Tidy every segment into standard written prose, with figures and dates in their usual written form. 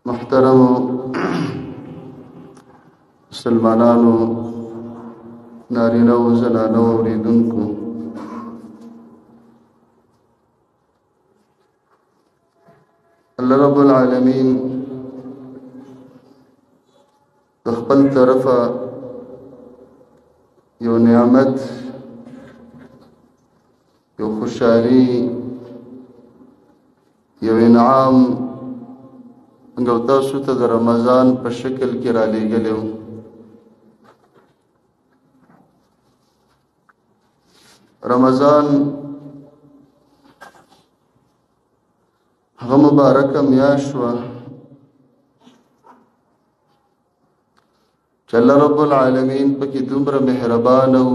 محترم مسلمانانو نارینه او زنانو اوریدونکو الله رب العالمین د خپل طرفه یو نعمت یو خوشحالی یو انعام انگو تاسو ته د رمضان په شکل کې را لېږلی و. رمضان هغه مبارکه میاشت وه چې الله رب العالمین پکې دومره مهربان و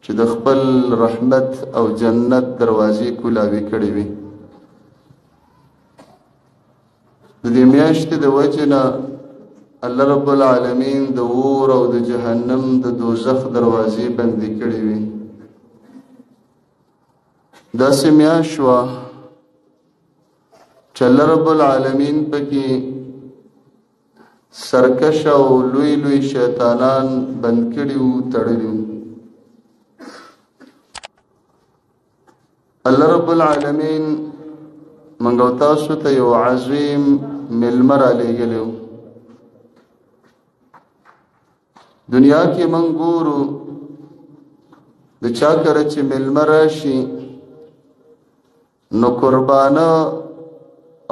چې د خپل رحمت او جنت دروازې کولاوي کړې وي. د دې میاشتې د وجې نه الله رب العالمین د اور او د جهنم د دوزخ دروازې بندې کړې وي. داسې میاشت وه چې الله رب العالمین پکې سرکش او لوی لوی شیطانان بند کړي وو، تړلي وو. الله رب العالمین موږ او تاسو ته یو عظیم مېلمه را لېږلی و. دنیا کې موږ ګورو د چا کره چې مېلمه راشي نو قربانه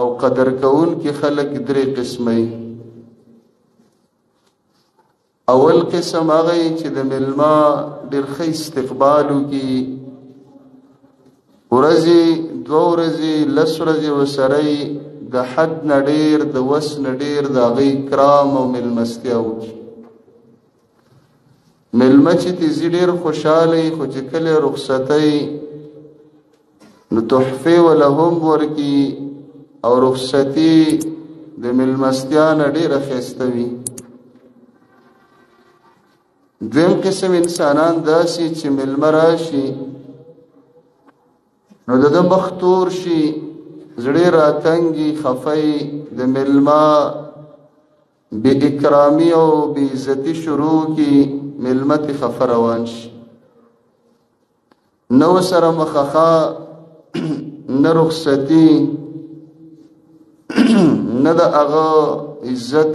او قدر کوونکي خلک درې قسمه. اول قسم هغه چې د مېلمه ډېر ښه استقبال وکړي، ورځې دوه ورځې لس ورځې ورسره د حد نه ډېر د وس نه ډېر د هغه اکرام او مېلمستیا وکړي. مېلمه چې تیزي ډېر خوشحاله وي، خو چې کله رخصتۍ نو تحفې وله هم ورکړي او رخصتي د مېلمستیا نه ډېره ښایسته وي. دویم قسم انسانان داسې چې مېلمه راشي نو د ده مخ تور شي، زړه راتنګي، خفی، د مېلمه بې اکرامي او بې عزتي شروع کی، مېلمه تې خفه روان شي. نه ورسره مخخه، نه رخصتي، نه د هغه عزت.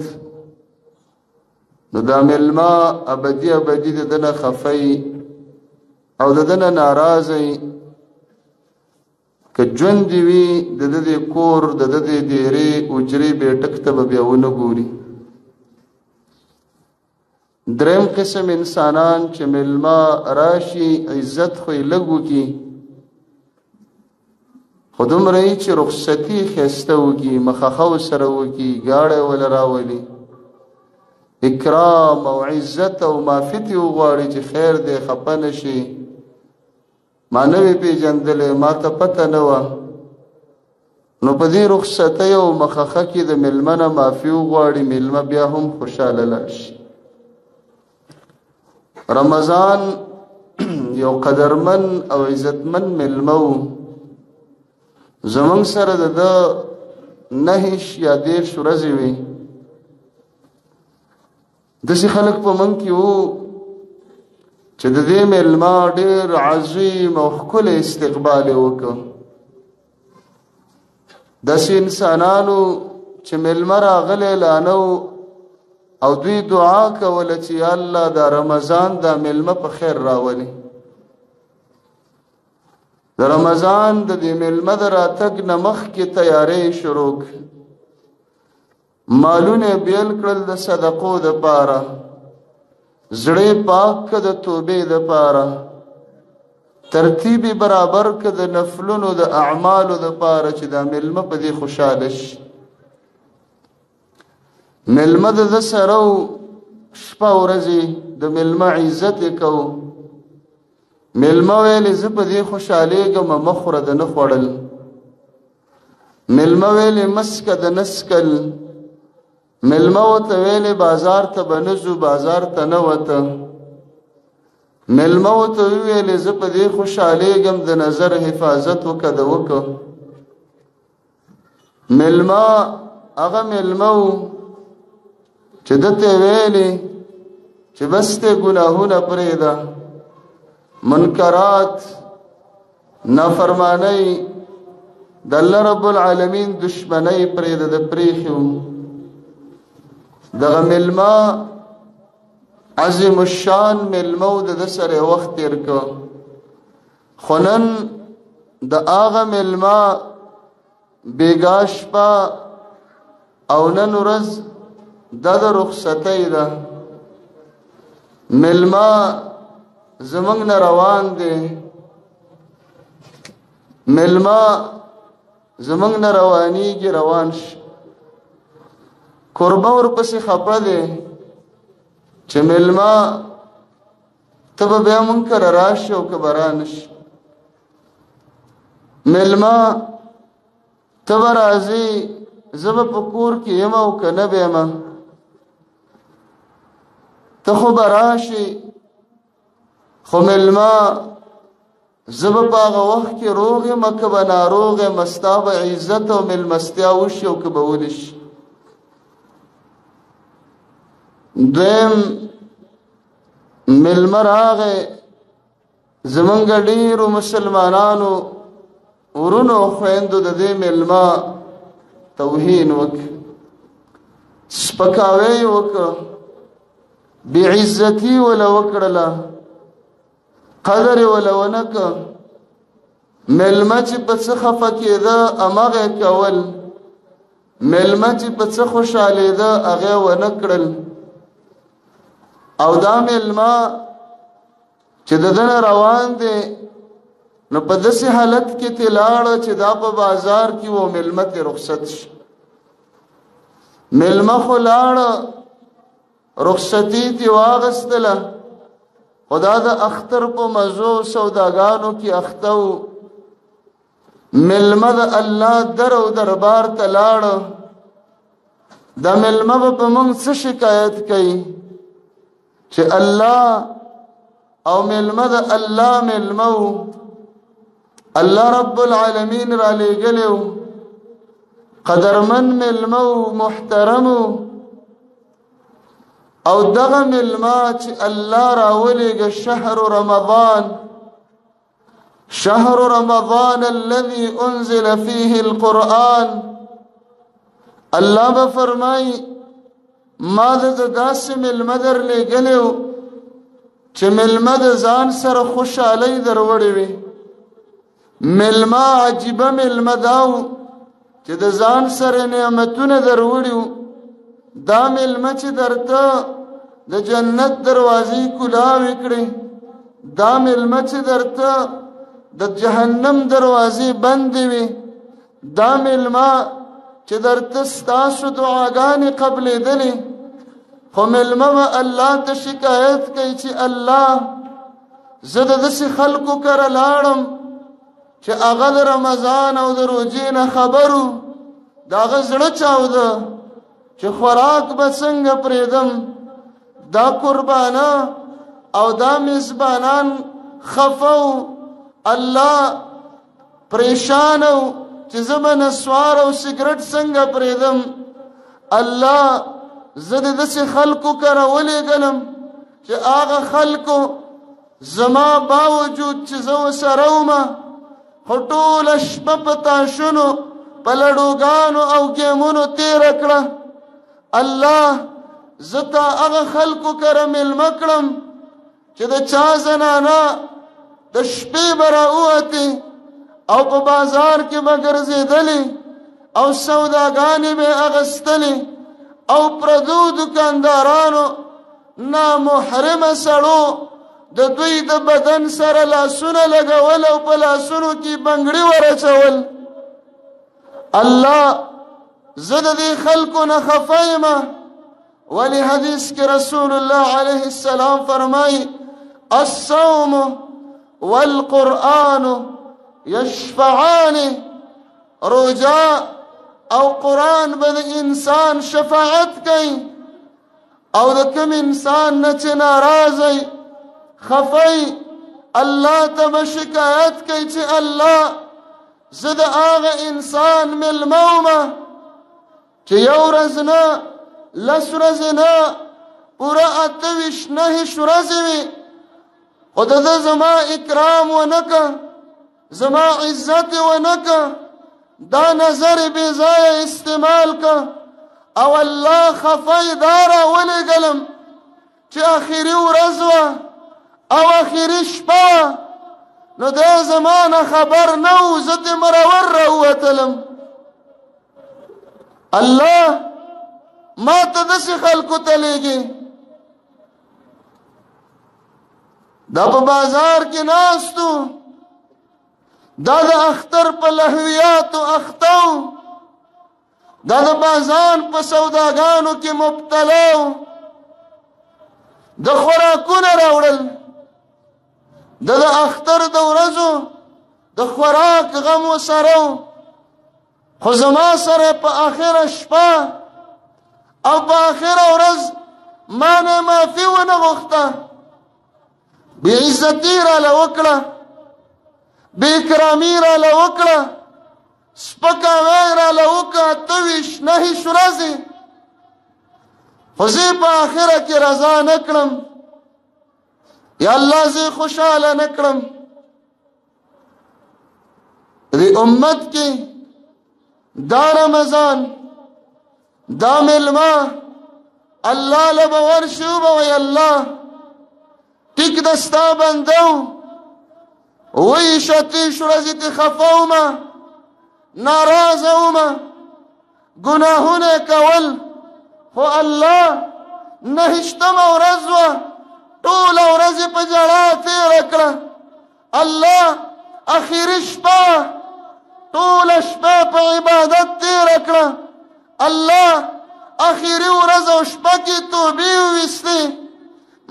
نو دا مېلمه ابدي ابدي د ده نه خفی او د ده نه ناراضه که ژوند وي د ده د کور د ده د ډېرې اجرې بیټک ته به بیا ونه ګوري. دریم قسم انسانان چې مېلمه راشي عزت خو یې لږ وکړي، خو دومره یې چې رخصتي ښایسته وکړي، مخخه ورسره وکړي، ګاډی وله راولي، اکرام او عزت او معافیت یې وغواړي چې خیر دی خفه نه شي، ما نه وی پیژندلې، ما ته پته نه وه. نو په دې رخصتۍ او مخخه کې د مېلمه نه معافي وغواړي، مېلمه بیا هم خوشحاله لاړ شي. رمضان یو قدرمن او عزتمن مېلمه و. زموږ سره د ده 9 یا 10 ورځې وي. داسې خلک په موږ کې وو چې د دې مېلمه ډېر عظیم او ښکلی استقبال یې وکړ. داسې انسانانو چې مېلمه راغلی لا نه او دوی دعا کوله چې یا الله دا رمضان دا مېلمه په خیر راولي. د رمضان د دې مېلمه د راتګ نه مخکې تیاری شروع کړ. مالونه بیل کړل د صدقو دپاره، زړه پاک که د توبې دپاره، ترتیب برابر که د نفلونو د اعمالو دپاره چې دا مېلمه په دې خوشحاله شي. مېلمه د ده سره شپه ورځې د مېلمه عزت یې کوو. مېلمه ویلې زه په دې خوشحالېږم مه خوره د نه خوړل. مېلمه ویلې مسکه د نه څکل. مېلمه ورته ویلې بازار ته به نه ځو، بازار ته نه وته. مېلمه ورته وویلې زه په دې خوشحالېږم د نظر حفاظت وکړه د وکړه. مېلمه هغه ملمو چې دته ویلي چې بس ته ګناهونه پرېږده منکرات نافرمانی د الله رب العالمین دشمنی پرېږده د پریښو دغه ملما عظیم الشان ملمو د سره وخت تیر کو خو نن د هغه ملما بیګا شپه او نن ورځ د رخصتۍ ده ملما زمونږ نه روان دی ملما زمونږ نه روانېږي روان شي کوربه ورپسې خفه دی چې ملما ته به بیا مونږ کره راشي او که به رانشي ملما ته به راځې زه به په کور کې یم او که نه به یم ته خو به راشي خو ملما زه به په هغه وخت کې روغ یم که به ناروغ یم ستا به عزت او ملمستیا وشي او که به ونی شي دویم ملما راغی زمونږ ډېرو مسلمانانو ورونو او خویندو د دې ملما توهین وکړ سپکاوی یې وکړ بېعزتي وله وکړله قدر یې وله ونه کړ ملما چې په څه خفه کېده هماغه یې کول ملما چې په څه خوشحالېده هغه یې ونه کړل او دا ملما چې د ده نه روان دی نو په داسې حالت کې تې لاړه چې دا په بازار کې و ملما تې رخصت شي ملما خو لاړه رخصتي تې واغستله خو دا د اختر په مزو سوداګانو کې اخته و ملما د الله در او دربار ته لاړه دا ملما به په موږ څه شکایت کوي چې الله او ملما د الله ملما و الله رب العالمین را لېږلی و قدرمن ملما و محترم و او دغه ملما چې الله راولېږه شهر رمضان الذي انزل فيه القرآن الله به فرمایي ما د داسې ملما در لېږلی و چې ملما د ځان سره خوشحالۍ در وړې وي ملما عجیبه ملما دا و چې د ځان سره نعمتونه در وړي و دا ملما چې درته د جنت دروازې کلاوې کړې دا ملما چې درته د جهنم دروازې بندې وي دا ملما چې درته ستاسو دعاګانې قبلېدلې خو ملما به الله ته شکایت کوي چې الله زه د داسې خلکو کره لاړم چې هغه د رمضان او د روژې نه خبر و د هغه زړه چاوده چې خوراک به څنګه پرېږدم دا قربانه او دا میزبانان خفه و الله پریشان و چې زه به نسوار او سګرټ څنګه پرېږدم الله زه د داسې خلکو کره ولېږلم چې هغه خلکو زما باوجود چې زه ورسره ومه خو ټوله شپه په تاشونو په لډوګانو او ګیمونو تېره کړه الله زه تا هغه خلکو کره مېلمه کړم چې د چا زنانه د شپې به راووتې او په بازار کې به ګرځېدلې او سوداګانې به اغستلې او پردو دکاندارانو نامحرمه سړو د دوی د بدن سره لاسونه لګول او په لاسونو کې بنګړي ورچول الله زه د دې خلکو نه خفه یم ولی حدیث کې رسول الله علیه السلام فرمایي الصوم والقرآن یشفعان روجا او قرآن به د انسان شفاعت کوي او د کوم انسان نه چې ناراضی خفی الله ته به شکایت کوي چې الله زه د هغه انسان مېلمه ومه چې یو ورځ نه لس ورځې نه پوره 28 ورځې وي خو د ده زما اکرام ونه که زما عزت ونه که دا نظر بې ځایه استعمال که او الله خفی دا راولېږلم چې آخري ورځ وه او آخري شپه وه نو دی زما نه خبر نه و زه ترې مرور راووتلم الله ما ته داسې خلکو ته لیږي دا په بازار کې ناستو دا د اختر په لهویاتو اخته و دا د بازار په سوداګانو کې مبتلا و د خوراکونه راوړل د اختر د ورځو د خوراک غم ورسره و خو زما سره په آخره شپه او په آخره ورځ ما نه معافي ونه غوښته بې عزتي راله وکړه بې اکرامي راله وکړه سپکاوی راله وکړه 28 ورځې خو زه په آخره کې رضا نه کړم یا الله زه خوشحاله نه کړم دې امت کې دا رمضان دا ملما الله له به ورشي وبه وی الله ټیک د ستا بنده و 28 ورځې ترې خفه ومه ناراضه ومه ګناهونه کول خو الله 29مه ورځ وه ټوله ورځ یې په ژړا تېره کړه الله اخري شپه ټوله شپه په عبادت تېره کړه الله اخري ورځ او شپه کې توبې وویستې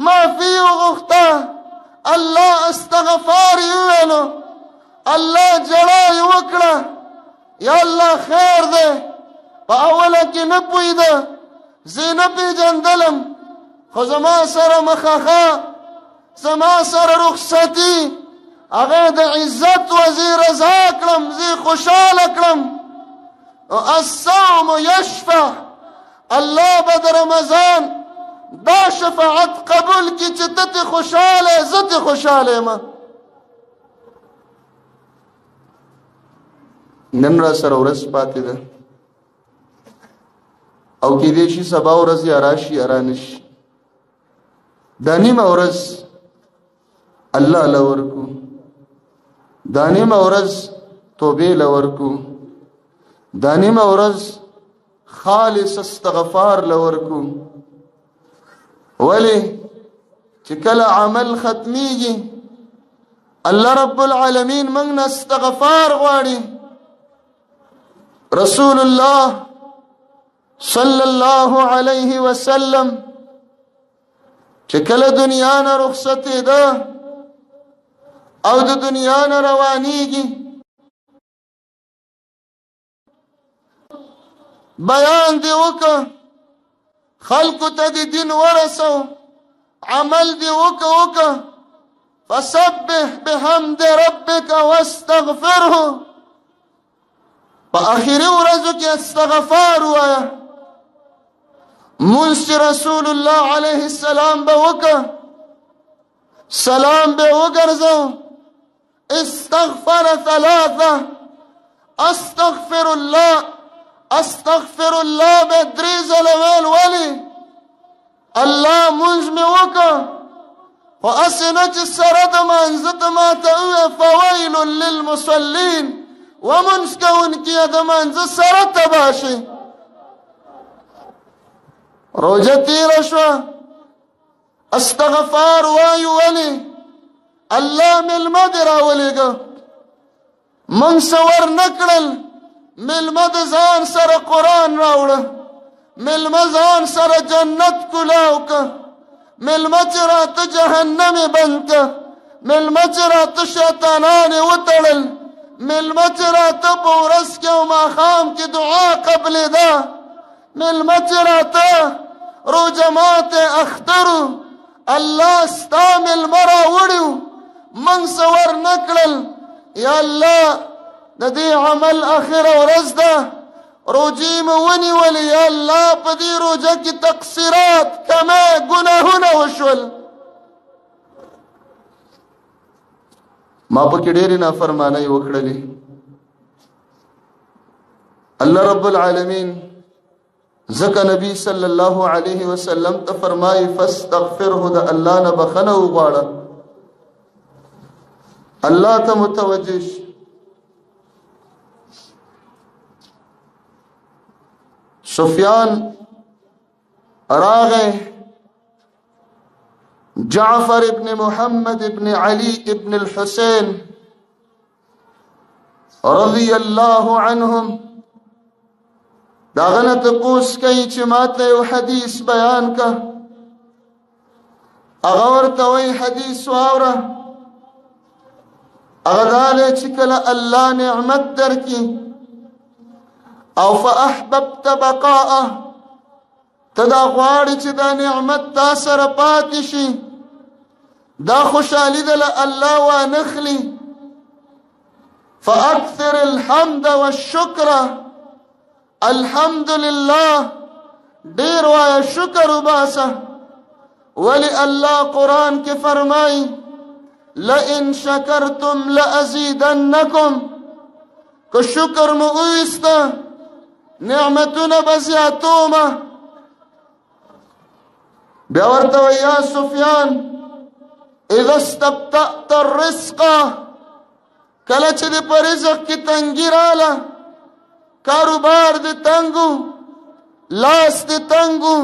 معافي وغوښته الله استغفار یې وویلو الله ژړا یې وکړه یا الله خیر دی په اوله کې نه پوهېده زه یې نه پېژندلم خو زما سره مخاخه زما سره رخصتي هغه د عزت وزې رضا کړم زه خوشحاله کړم الصوم یشفع الله به د رمضان دا شفاعت قبول کی چې ته ترې خوشحاله یې زه ترې خوشحاله یم نن را سره ورځ پاتې ده او کېدای شي سبا ورځ یا راشي یا رانشي دا نیمه ورځ الله له ورکو دا نیمه ورځ توبې له ورکو دا نیمه ورځ خالص استغفار له ورکو ولې چې کله عمل ختمیږي الله رب العالمین موږ نه استغفار غواړي رسول الله صلی الله علیه وسلم چې کله دنیا نه رخصتېده او د دنیا نه روانېږي بیان دی وکړه خلکو ته د دین ورسو عمل دی وکړه فسبح بحمد ربک واستغفره په آخري ورځو کې استغفار ووایه مونځ چې رسول الله علیه السلام به وکړه سلام به وګرځو استغفر ثلاثه استغفر الله به درې ځله ویل ولې الله مونځ مې وکړه خو هسې نه چې سره د مانځه ته ماته ووایه فویل للمصلین ومونځ کوونکي یې د مانځه سره تباه شي روژه تېره شوه استغفار وایو ولې الله مېلمه دې راولېږه موږ څه ور نه کړل مېلمه د ځان سره قرآن راوړه مېلمه ځان سره جنت کولاو که مېلمه چې راته جهنم یې بند که مېلمه چې راته شیطانان یې وتړل مېلمه چې راته په ورځ کې او ماښام کې دعا قبلېده مېلمه چې راته روژه ماتی اخترو الله ستا مېلمه راوړي موږ څه ور نه کړل یا الله د دې عمل آخره ورځ ده روجی مونی ولی یا اللہ پدی روجہ کی تقصیرات کمے گناہونا وشول ما پکی ډیری نافرمانی وکړلې الله رب العالمین ذکر نبی صلی الله علیه وسلم ته فرمای فاستغفره د الله نه بخنه وغواړه الله ته متوجه سفیان راغه جعفر ابن محمد ابن علي ابن الحسين رضي الله عنهم داغنه تپوس کوي چې ماته یو حدیث بیان کا هغه ورته وایي حدیث واوره هغه دا دی چې کله الله نعمت درکړي او فاحببت بقاءه تدا غواړي چې دا نعمت تا سره پاتې شي دا خوشحالي ده له الله وانخلي فاكثر الحمد والشكر الحمد لله ډیر وایه شکر وباسه ولی الله قرآن کې فرمایي لئن شکرتم لازیدنکم که شکر مو وویسته نعمتونه به زیاتومه بیا ورته وایي یا سفیان اذا استبطأت الرزق کله چې د په رزق کې تنګي راله کاروبار د تنګو لاس د تنګو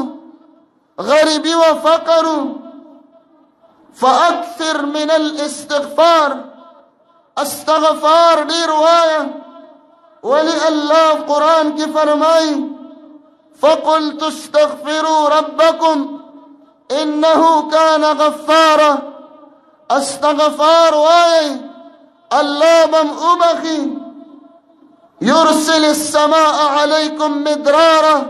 غریبی و فقرو فاکثر من الاستغفار استغفار ډیر وایه ولی الله قرآن کې فرمایي فقلت استغفروا ربكم انه كان غفارا استغفار وایي الله بم اوبخي يرسل السماء عليكم مدرارا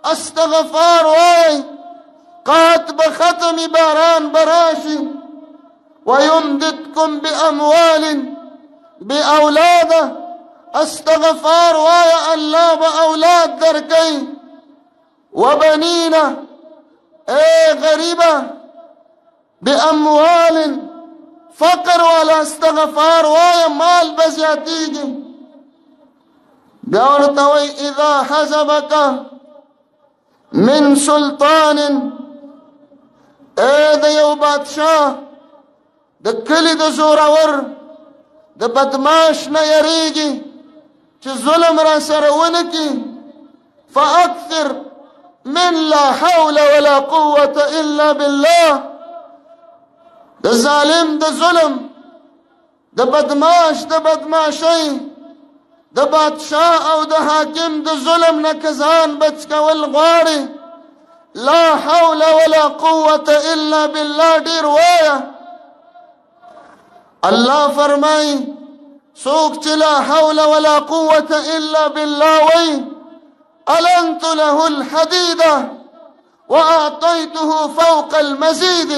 استغفار وایي قات بختم باران براشي ويمددكم بأموال بأولاد استغفار وایي الله بأولاد درکي وبنين اي غريبة بأموال فقر ولا استغفار وایي مال بزياتيجي بأورتوي إذا حزبك من سلطان اے د یو بادشاہ د کلی د زورور د بدماش نه یریږي چې ظلم را سره ونکي فاکثر من لا حول ولا قوة الا بالله د ظالم د ظلم د بدماش د بدماشۍ د بادشاہ او د حاکم د ظلم نه کزان بچ کول غواړي لا حول ولا قوة الا بالله ډیر وایه الله فرمای څوک چې لا حول ولا قوة الا بالله وای النت له الحديد واعطيته فوق المزيد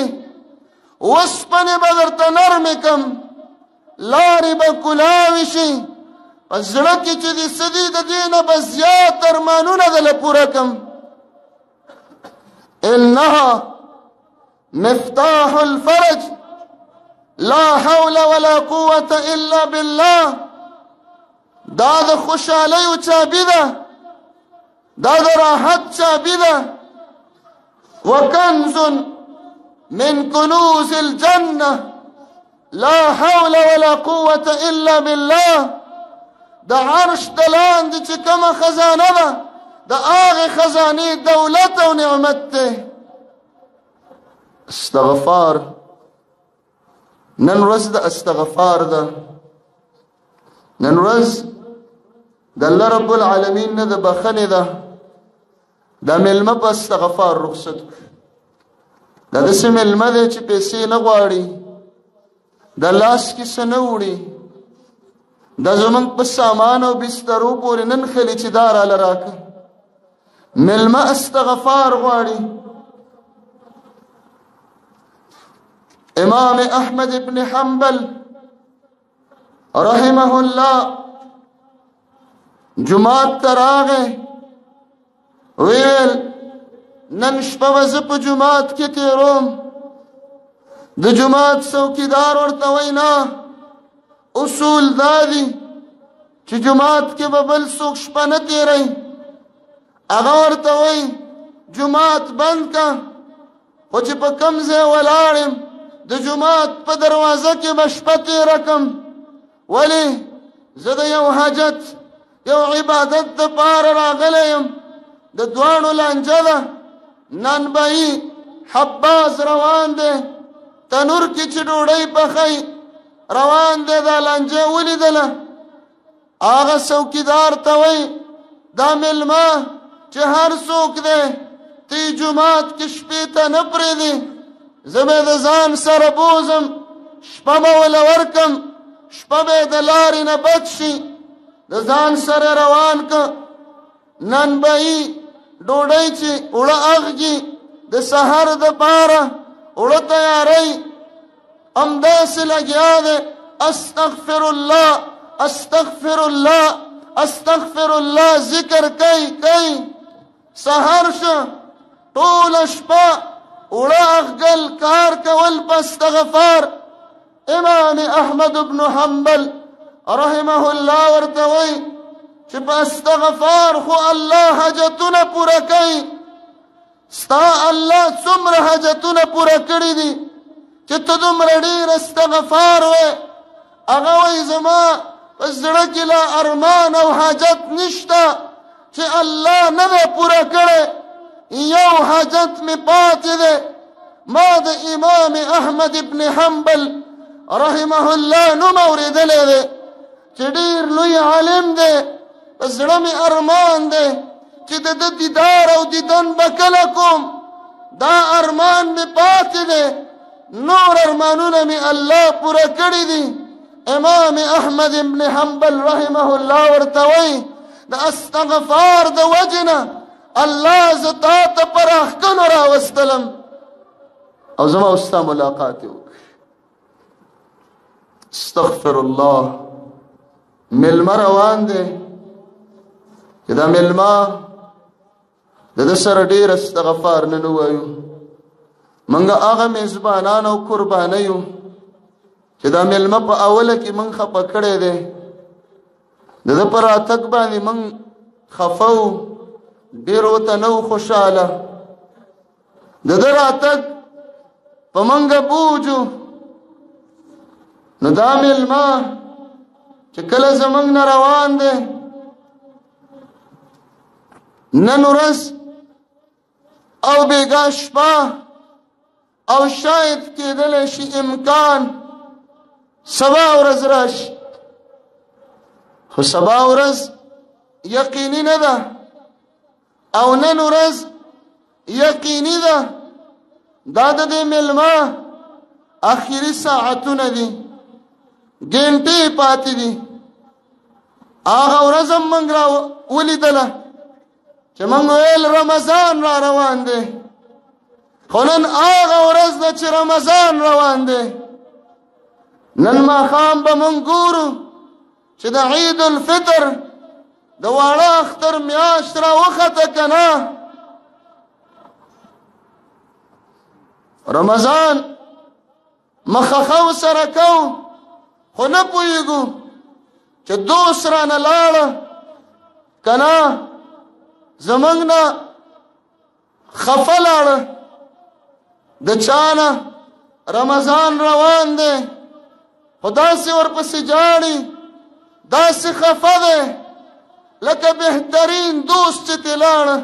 وسپن بدرته نرمکم لارې به کلاوي شي زړه کې چې د سدي د دینه به زیات ارمانونه دله پوره کم انها مفتاح الفرج لا حول ولا قوة الا بالله دا د خوشحالیو چابي ده دا د راحت چابي ده وکنز من كنوز الجنة لا حول ولا قوة الا بالله د عرش دلاندې چې کومه خزانه ده د هغې خزانې دولت او نعمت دی استغفار نن ورځ د استغفار ده نن ورځ د الله رب العالمین نه د بخښنې ده دا مېلمه په استغفار رخصت کړو دا داسې مېلمه دی چې پیسې نه غواړي د لاس کې څه نه وړي دا زمونږ په سامان او بسترو پورې نن خلي چې دا راله راکړه مېلمه استغفار غواړي امام احمد ابن حنبل رحمه الله جماعت ته راغی ویل نن شپه به زه په جماعت کې تېروم د جماعت څوکیدار ورته وایي نه اصول دا دي چې جماعت کې به بل څوک شپه نه تېروي هغه ورته وایي جماعت بند که خو چې په کوم ځای ولاړ یم د جماعت په دروازه کې به شپه تېره کړم ولې زه د یو حاجت یو عبادت دپاره راغلی یم د دواړو لانجه ده نن به حباز روان دی تنور کې چې ډوډۍ پخی روان دی دا لانجه ولیدله هغه څوکیدار ته وایي دا مېلمه چې هر څوک دی تی جماعت کې شپې ته نه پرېږدي زه به د ځان سره بوزم شپه به وله ورکم شپه به د لارې نه بد شي د ځان سره روان که نن به ډوډۍ چې اوړه اخږي د سحر دپاره اوړه تیاروي همداسې لګیا دی استغفر الله استغفر الله استغفر الله ذکر کوي سحر شه ټوله شپه اوړه اخږل کار کول په استغفار امام احمد بن حنبل رحمه الله ورته وایي چې په استغفار خو الله حاجتونه پوره کوي ستا الله څومره حاجتونه پوره کړي دي چې ته دومره ډېر استغفار وایې هغه وایي زما په زړه کې لا ارمان او حاجت نشته چې الله نه دی پوره کړی یو حاجت مې پاتې دی ما د امام احمد ابن حنبل رحمه الله نوم اورېدلی دی چې ډېر لوی عالم دی په زړه مې ارمان دی چې د ده دیدار او دیدن به کله کوم دا ارمان مې پاتې دی نور ارمانونه مې الله پوره کړي دي امام احمد ابن حنبل رحمه الله ورته وایي د استغفار د وجې نه الله زه تا ته پراخکنو راوستلم او زما او ستا ملاقات یې وکړي استغفر الله مېلمه روان دی چې دا مېلمه د ده سره ډېر استغفار نن ووایو موږ هغه میزبانان او قربانه یو چې دا مېلمه په اوله کې موږ خفه کړی دی د ده په راتګ باندې موږ خفه وو ډېر ورته نه وو خوشحاله د ده راتګ په موږ بوجو نو دا مېلمه چې کله زموږ نه روان دی نن ورځ او بیګا شپه او شاید کېدلی شي امکان سبا ورځ راشي خو سبا ورځ یقیني نه ده او نن ورځ یقیني ده دا د دې مېلمه اخري ساعتونه دي ګنټې پاتې دي هغه ورځ هم موږ را ولیدله چې موږ ویل رمضان را روان دی خو نن هغه ورځ ده چې رمضان روان دی نن ماښام به موږ ګورو چې د عید الفطر د واړه اختر میاشت را وخته که نه رمضان مخخو سره کوو خو نه پوهېږو چې دوست رانه لاړه که نه زموږ نه خفه لاړه د چا نه رمضان روان دی خو داسې ورپسې جاړي داسې خفه دی لکه بهترین دوست چې ترې لاړه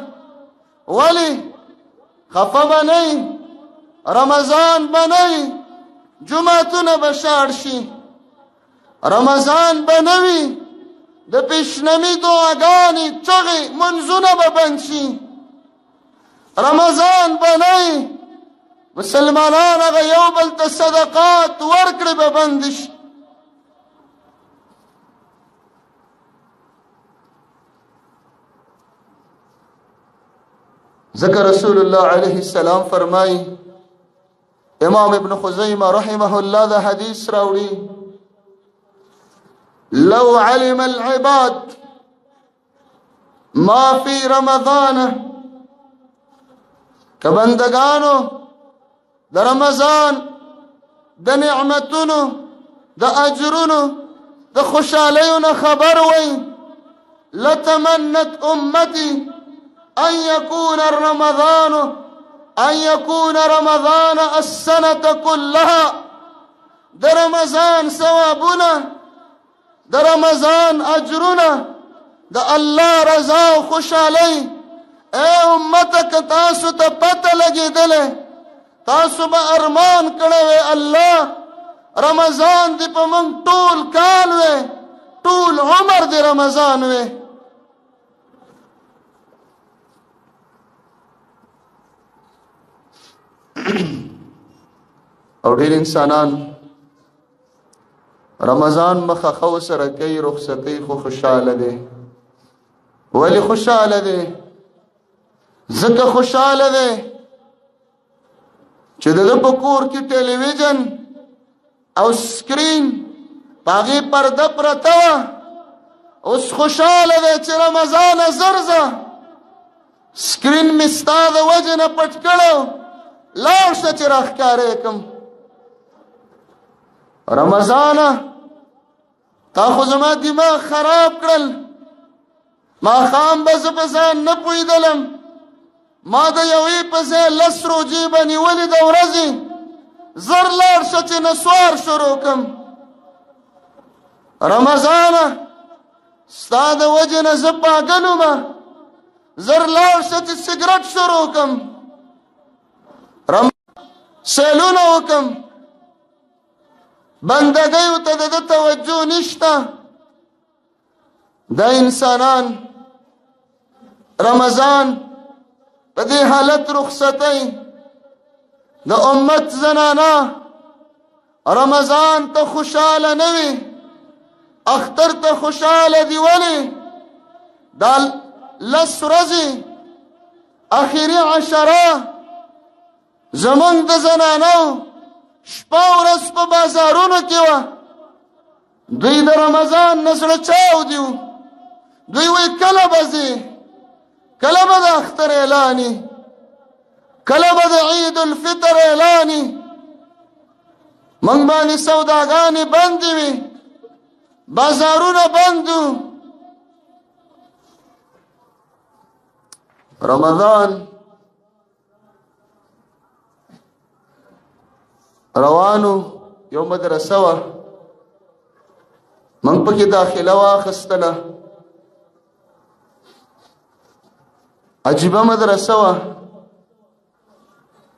ولې خفه به نه رمضان به نه جمعتونه به شاړ شي رمضان به نه وي د پیشنمي دعاګانې چغې منځونه به بند شي رمضان به نه مسلمانان هغه یو بل ته صدقات ورکړې به بند شي ذکر رسول الله علیه السلام فرمای امام ابن خزیمه رحمه الله دا حدیث راوړي لو علم العباد ما فی رمضان که بندگانو د رمضان د نعمتونو د اجرونو د خوشحالیو نه خبر وي لتمنت امتی ان يكون رمضان السنة كلها د رمضان ثوابونه د رمضان اجرونه د الله رضا او خوشحالی اے امته که تاسو ته پته لګېدلې تاسو به ارمان کړی وی الله رمضان دی په موږ ټول کال وی ټول عمر دی رمضان وی او ډېر انسانان رمضان مخه خو سره کوي رخصتۍ خو خوشحاله دی ولی خوشحاله دی ځکه خوشحاله دی چې د په کور کې ټلویزیون او سکرین پاغي پرده پرته وه اوس خوشحاله دی چې رمضان زرزه سکرین مې ستا د وجې نه پټ کړی لاړ شه چې راښکاره کړم رمضانه تا خو زما دماغ خراب کړل ماښام به زه په ځان نه پوهېدلم ما د یوې په ځای 10 روژې به نیولې د ورځې زر لاړ شه چې نسوار شروع کړم رمضانه ستا د وجې نه زه پاګل ومه زر لاړ شه چې سګرټ شروع کړم سیلونه وکړم بندګیو ته د توجه نشته دا انسانان رمضان په دې حالت رخصتۍ د امت زنانه رمضان ته خوشحاله نه وي اختر ته خوشحاله دي ولې دا 10 ورځې اخري عشره زمونږ د زنانو شپه ورځ په بازارونو کې وه دوی د رمضان نه زړه چاودي دوی وایي کله به ځې کله به د اختر اعلاني کله به د عید الفطر اعلاني موږ باندې سوداګانې بندې وي بازارونه بند وو رمضان روانو یو مدرسه وه موږ پکې داخله واخیستله عجیبه مدرسه وه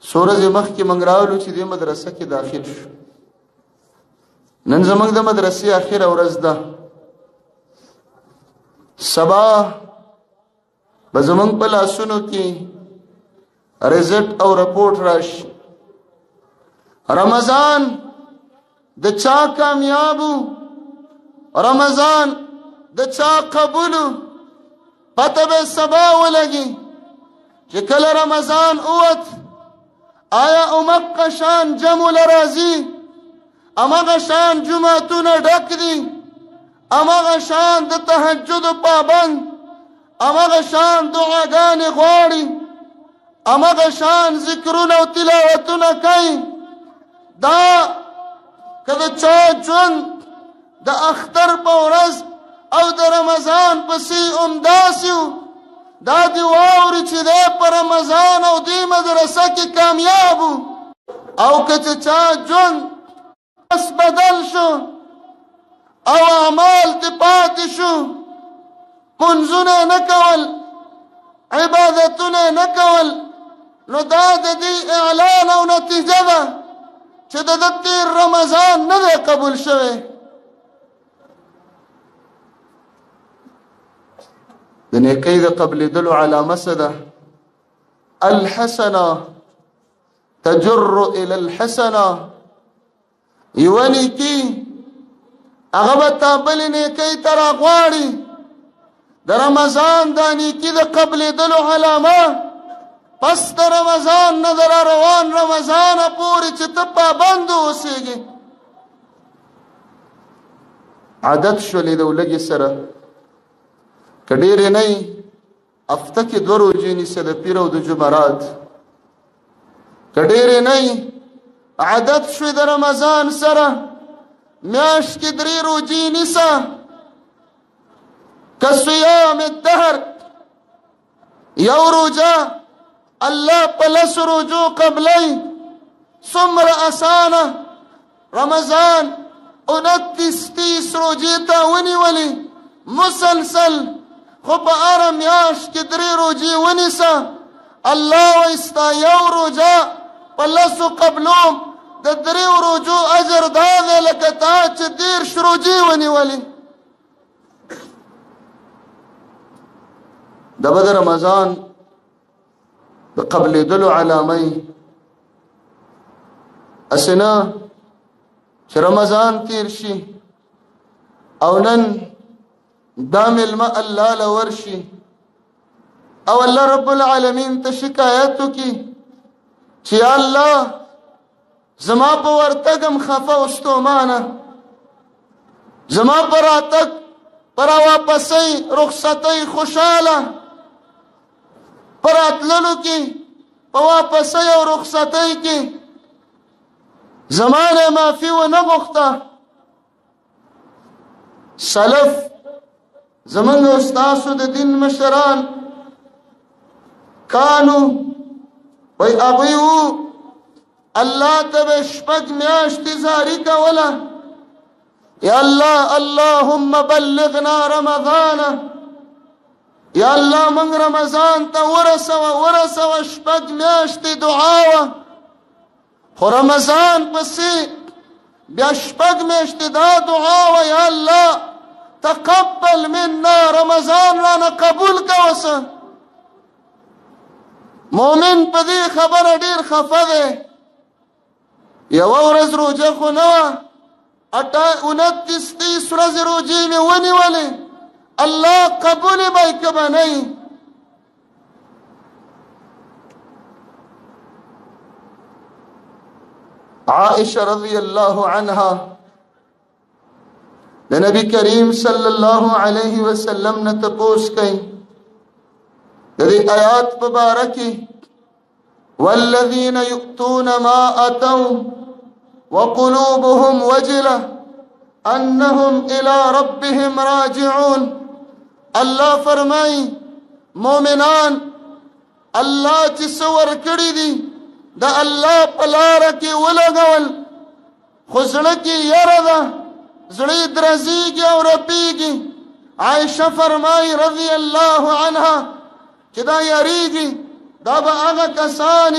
څو ورځې مخکې موږ راغلو چې دې مدرسه کې داخل شو نن زموږ د مدرسې اخره ورځ ده سبا به زموږ په لاسونو کې رزلټ او رپورټ راشي رمضان د چا کامیابو رمضان د چا قبولو پته به سبا ولګي چې کله رمضان اوت آیا امقه شان جمع لرازي امغه شان جمعتونه ډک دي امغه شان د تهجد پابند امغه شان دعاګانې غواړي امغه شان ذکرونه او تلاوتونه کوي دا کله چا ژوند د اختر په ورځ او د رمضان پسې داسې دا دی واوري چې دی په رمضان او دې مدرسه کې کامیاب او که چې چا ژوند بس بدل شو او اعمال دې پاتې شو منځونه نه کول عبادتونه نه کول نو دا د دې اعلان او نتیجه ده چې د تیر رمضان نه دی قبول شوی د نیکۍ د قبلېدلو علامه څه ده الحسنه تجر الى الحسنه یوه نیکي هغه به تا بلې نیکۍ ته راغواړي د رمضان دا نیکي د قبلېدلو علامه پس د رمضان نه در روان رمضان پورې چې ته پابند اوسېږي عادت شولې د ولږې سره که ډېرې نه هفته کې 2 روزې نیسه د پیر او د جمعرات که ډېرې نه عادت شوې د رمضان سره میاشت کې 3 روزې نیسه که صیام الدهر یو روزه الله په 10 روزو قبلی څومره اسانه رمضان 29-30 روزې ته ونیولې مسلسل خو په هره میاشت کې 3 روزې ونیسه الله وایي ستا یو روزه په 10 قبلوم د 3 روزو اجر دا دی لکه تا چې 10 روزې ونیولې د به د رمضان د قبلېدلو علامه اسې نه چې رمضان تیر شي او نن دا مېلمه الله له ورشي او الله رب العالمین ته شکایت وکړي چې یا الله زما په ورتګ هم خفه او ستومانه زما په راتګ په راواپسۍ رخصتۍ خوشحاله په راتللو کې په واپسۍ او رخصتۍ کې زما نه معافي ونه غوښته سلف زمونږ استاسو د دین مشران کانو وی هغوی وو الله ته به 6 میاشتې زاري کوله یا الله اللهم بلغنا رمضان یا الله موږ رمضان ته ورسوه 6 میاشتې دعا وه خو رمضان پسې بیا 6 میاشتې دا دعا وه یا الله تقبل منا رمضان رانا قبول کوسه مؤمن په دې خبره ډېر خفه دی یوه ورځ روژه خو نه وه 29-30 ورځې روژې مې ونیولې الله قبولې به یې که به نه یي عائشة رضی الله عنها د نبی کریم صلی الله علیه وسلم نه تپوس کوي د دې آیات په باره کې والذین یؤتون ما اتوا وقلوبهم وجلة انهم الى ربهم راجعون الله فرمای مؤمنان الله چې څور کړی دي د الله په لاره کې ولګول خو زړه کې یره ده زړه درزیږي او رپیږي عائشه فرمای رضی الله عنها چې دا یریږي دا به هغه کسان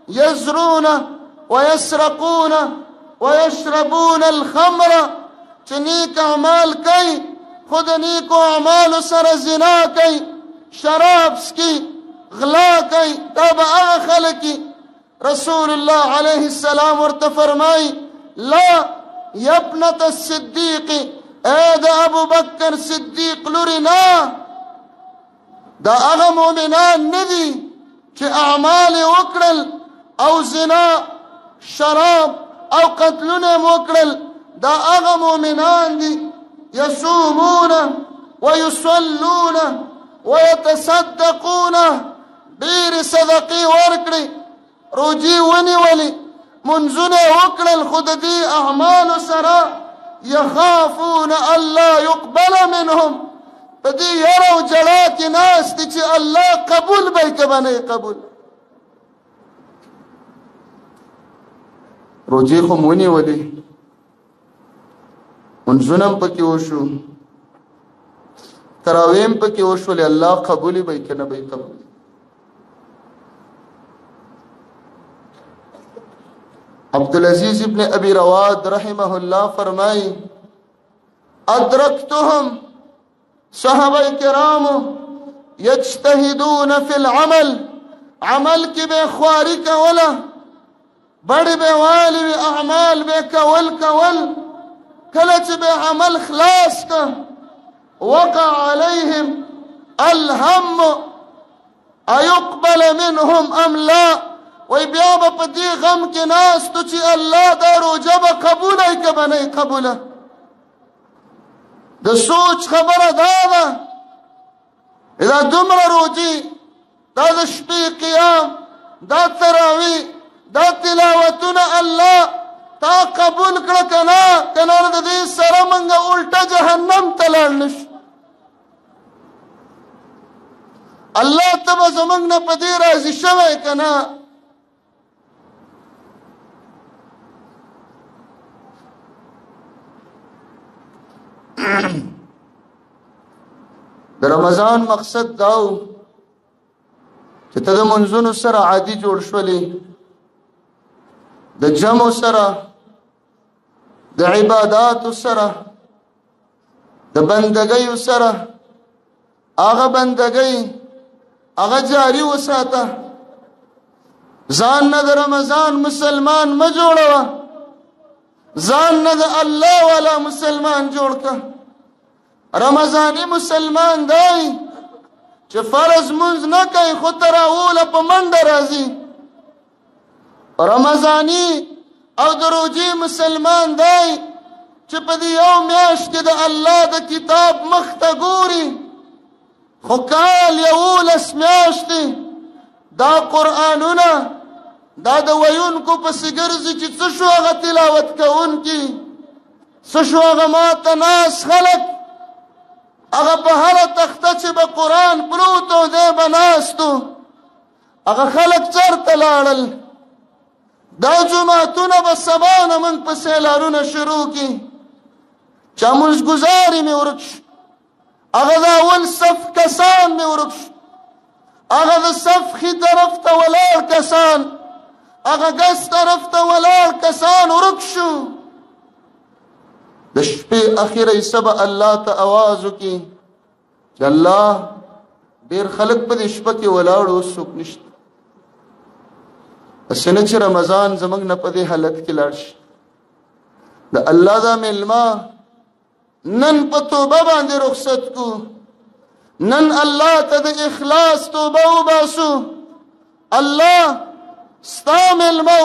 یزرون ويسرقون ويشربون الخمر چې نیک اعمال کوي خو د نیکو اعمالو سره زنا کوي شراب څکي غلا کوي دا به هغه خلک رسول الله عليه السلام ورته فرمای لا یا ابنة الصدیق اے دا ابو بکر صدیق لورنا دا هغه مؤمنان ندي چې اعمال وکړل او زنا شراب او قتلونه وکړل دا هغه مؤمنان دي يصومون ويصلون ويتصدقون ډېر صدقې ورکړي روجي ونیولې منځونه وکړل خو د دې اعمالو سره يخافون الله يقبل منهم په دې یره او جلا کې ناست دي چې الله قبول به یې که به نه قبول روجې خو م ونیولې منځونه هم پکې وشو تراویح هم پکې وشولې الله قبولې به یې که نه به یې قبول عبدالعزیز ابن ابی رواد رحمه الله فرمائی ادرکتهم صحابہ کرامو یجتہدون فی العمل عمل کی بے خواری کولا بڑی بے والی بے اعمال بے کول کلچ بے عمل خلاص کا وقع علیہم الهم ایقبل منهم ام لا وی بیا به په دې غم کې ناستو چې الله دا روژه به قبوله یې که به نه یې قبوله د سوچ خبره دا ده دا دومره روجي، دا د شپې قیام، دا تراوی، دا تلاوتونه الله تا قبول کړه کنه کنه د دې سره منګه الټه جهنم ته لاړ نشو. الله ته به زمونږ نه په دې راضي شوی کنه. د رمضان مقصد داو چې ته د منځونو سره عادي جوړ شولې، د جمع سره، د عباداتو سره، د بندګیو سره، هغه بندګۍ هغه جاری وساته. ځان نه د رمضان مسلمان مه جوړوه، ځان نه د الله والا مسلمان جوړ که. رمضاني مسلمان دی چې فرض منځ نه کوي خو تراوله په منډه راځي. رمضاني او د روجې مسلمان دی چې په دې یو میاشت کې د الله د کتاب مخ ته ګوري، خو کال 11 میاشتې دا قرآنونه دا د ویونکو پسې ګرځي چې څه شو هغه تلاوت کوونکي، څه شو هغه ماته ناس خلک، هغه په هره تخته چې به قرآن پروت و دی به ناستو، هغه خلک چېرته لاړل؟ دا جماعتونه به سبا نه موږ پسې لارونه شروع کړي. چا مونځګزاري مې ورک شو، هغه د اول صف کسان مې ورک شو، هغه د صف ښي طرف ته ولاړ کسان، هغه ګس طرف ته ولاړ کسان ورک شو. د شپې اخیره حصه به الله ته اواز وکړي چې الله ډېر خلک په دې شپه کې ولاړ اوس څوک نشته. هسې نه چې رمضان زموږ نه په دې حالت کې لاړ شي. د الله دا میلمه نن په توبه باندې رخصت کو، نن الله ته د اخلاص توبه وباسو. الله ستا میلمه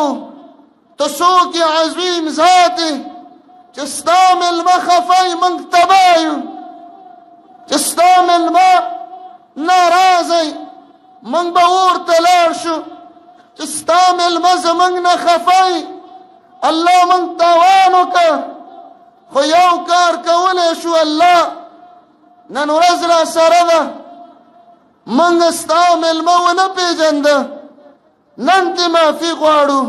ته څوک عظیم ذات چې ستا میلمه خفی موږ تباه یو، چې ستا میلمه ناراضی موږ به ورته لاړ شو، چې ستا میلمه زموږ نه خفی الله موږ تاوان وکړه، خو یو کار کولی شو الله نن ورځ را سره ده، موږ ستا میلمه ونه پیژنده، نن دې معافي غواړو،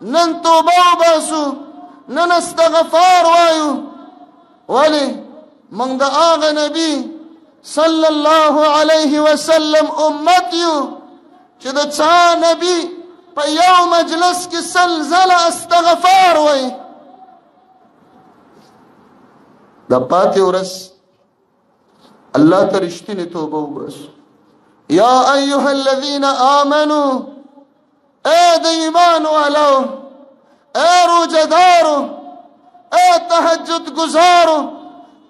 نن توبه وباسو، نن استغفار وایو. ولې موږ د هغه نبي صلی الله علیه وسلم امت یو چې د چا نبي په یو مجلس کې سلزله استغفار وایي. د پاتې ورځ الله ته رښتینې توبه وباسو. یا ایها الذین آمنو، اے د ایمان والو، اے روجدارو، اے تهجد گزارو،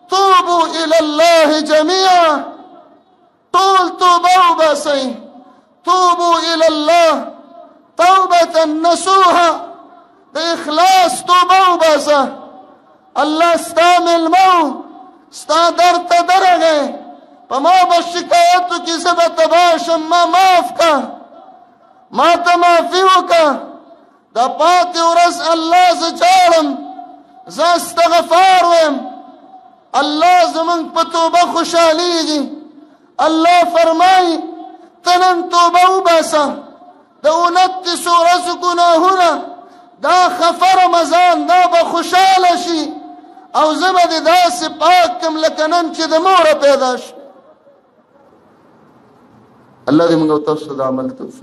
توبو الى الله جميعا، طول توبه وباسئ، توبو الى الله توبة نصوحا، د اخلاص توبه وباسه. الله ستا میلمه ستا در ته درغی، په ما به شکایتو کې زه به تباه شم، ما معاف که، ما ته معافي وکړه. دا پاتې ورځ الله زه جاړم، زه استغفار ویم، الله زمونږ په توبه خوشحالیږي. الله فرمایي ته نن توبه وباسه، د 29 ورځو ګناهونه دا خفه رمضان دا به خوشحاله شي، او زه به دې داسې پاک کړم لکه نن چې د موره پیدا شو. الله دې موږ او تاسو د عمل توفیق